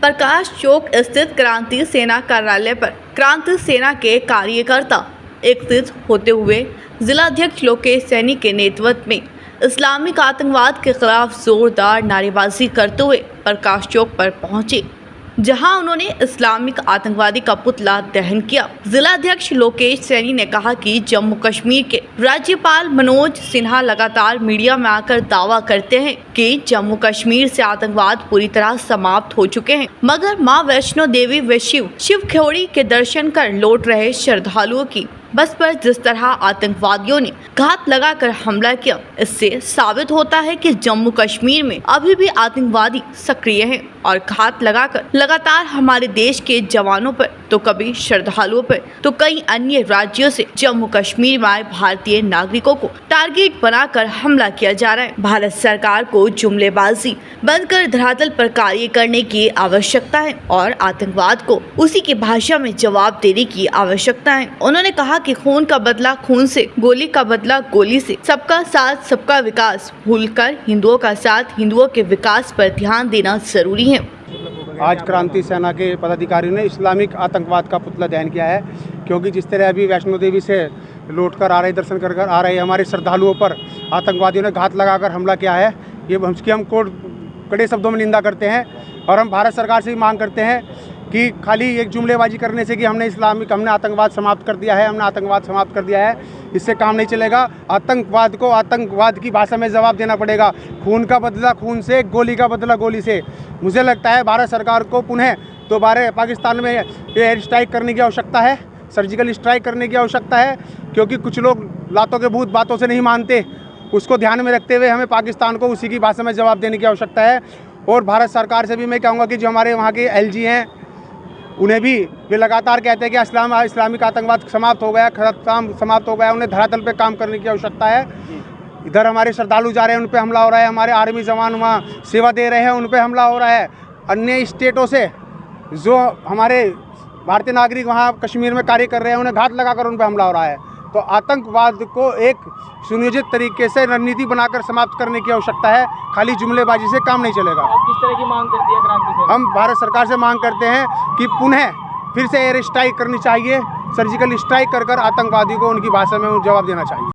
प्रकाश चौक स्थित क्रांति सेना कार्यालय पर क्रांति सेना के कार्यकर्ता एकत्रित होते हुए जिलाध्यक्ष लोकेश सैनी के नेतृत्व में इस्लामिक आतंकवाद के खिलाफ जोरदार नारेबाजी करते हुए प्रकाश चौक पर पहुंचे, जहां उन्होंने इस्लामिक आतंकवादी का पुतला दहन किया। जिलाध्यक्ष लोकेश सैनी ने कहा कि जम्मू कश्मीर के राज्यपाल मनोज सिन्हा लगातार मीडिया में आकर दावा करते हैं कि जम्मू कश्मीर से आतंकवाद पूरी तरह समाप्त हो चुके हैं, मगर मां वैष्णो देवी व शिव ख्योड़ी के दर्शन कर लौट रहे श्रद्धालुओं की बस पर जिस तरह आतंकवादियों ने घात लगाकर हमला किया, इससे साबित होता है कि जम्मू कश्मीर में अभी भी आतंकवादी सक्रिय हैं और घात लगाकर लगातार हमारे देश के जवानों पर, तो कभी श्रद्धालुओं पर, तो कई अन्य राज्यों से जम्मू कश्मीर में आए भारतीय नागरिकों को टारगेट बनाकर हमला किया जा रहा है। भारत सरकार को जुमलेबाजी बंद कर धरातल पर कार्य करने की आवश्यकता है और आतंकवाद को उसी की भाषा में जवाब देने की आवश्यकता है। उन्होंने कहा कि खून का बदला खून से, गोली का बदला गोली से, सबका साथ सबका विकास भूलकर हिंदुओं का साथ हिंदुओं के विकास पर ध्यान देना जरूरी है। आज क्रांति सेना के पदाधिकारियों ने इस्लामिक आतंकवाद का पुतला दहन किया है, क्योंकि जिस तरह अभी वैष्णो देवी से लौटकर आ रहे, दर्शन कर आ रहे हमारे श्रद्धालुओं पर आतंकवादियों ने घात लगाकर हमला किया है, ये हम कड़े शब्दों में निंदा करते हैं। और हम भारत सरकार से भी मांग करते हैं कि खाली एक जुमलेबाजी करने से कि हमने आतंकवाद समाप्त कर दिया है, हमने आतंकवाद समाप्त कर दिया है, इससे काम नहीं चलेगा। आतंकवाद को आतंकवाद की भाषा में जवाब देना पड़ेगा। खून का बदला खून से, गोली का बदला गोली से। मुझे लगता है भारत सरकार को पुनः दोबारा पाकिस्तान में एयर स्ट्राइक करने की आवश्यकता है, सर्जिकल स्ट्राइक करने की आवश्यकता है, क्योंकि कुछ लोग लातों के भूत बातों से नहीं मानते। उसको ध्यान में रखते हुए हमें पाकिस्तान को उसी की भाषा में जवाब देने की आवश्यकता है। और भारत सरकार से भी मैं कहूँगा कि जो हमारे वहाँ के एलजी हैं, उन्हें भी वे लगातार कहते हैं कि इस्लामिक आतंकवाद समाप्त हो गया, खत्म समाप्त हो गया, उन्हें धरातल पे काम करने की आवश्यकता है। इधर हमारे श्रद्धालु जा रहे हैं, उन पे हमला हो रहा है, हमारे आर्मी जवान वहाँ सेवा दे रहे हैं, उन पे हमला हो रहा है। अन्य स्टेटों से जो हमारे भारतीय नागरिक वहाँ कश्मीर में कार्य कर रहे हैं, उन्हें घात लगाकर उन पे हमला हो रहा है। तो आतंकवाद को एक सुनियोजित तरीके से रणनीति बनाकर समाप्त करने की आवश्यकता है, खाली जुमलेबाजी से काम नहीं चलेगा। आप किस तरह की मांग करती है क्रांति सेना? हम भारत सरकार से मांग करते हैं कि पुनः फिर से एयर स्ट्राइक करनी चाहिए, सर्जिकल स्ट्राइक कर आतंकवादी को उनकी भाषा में जवाब देना चाहिए।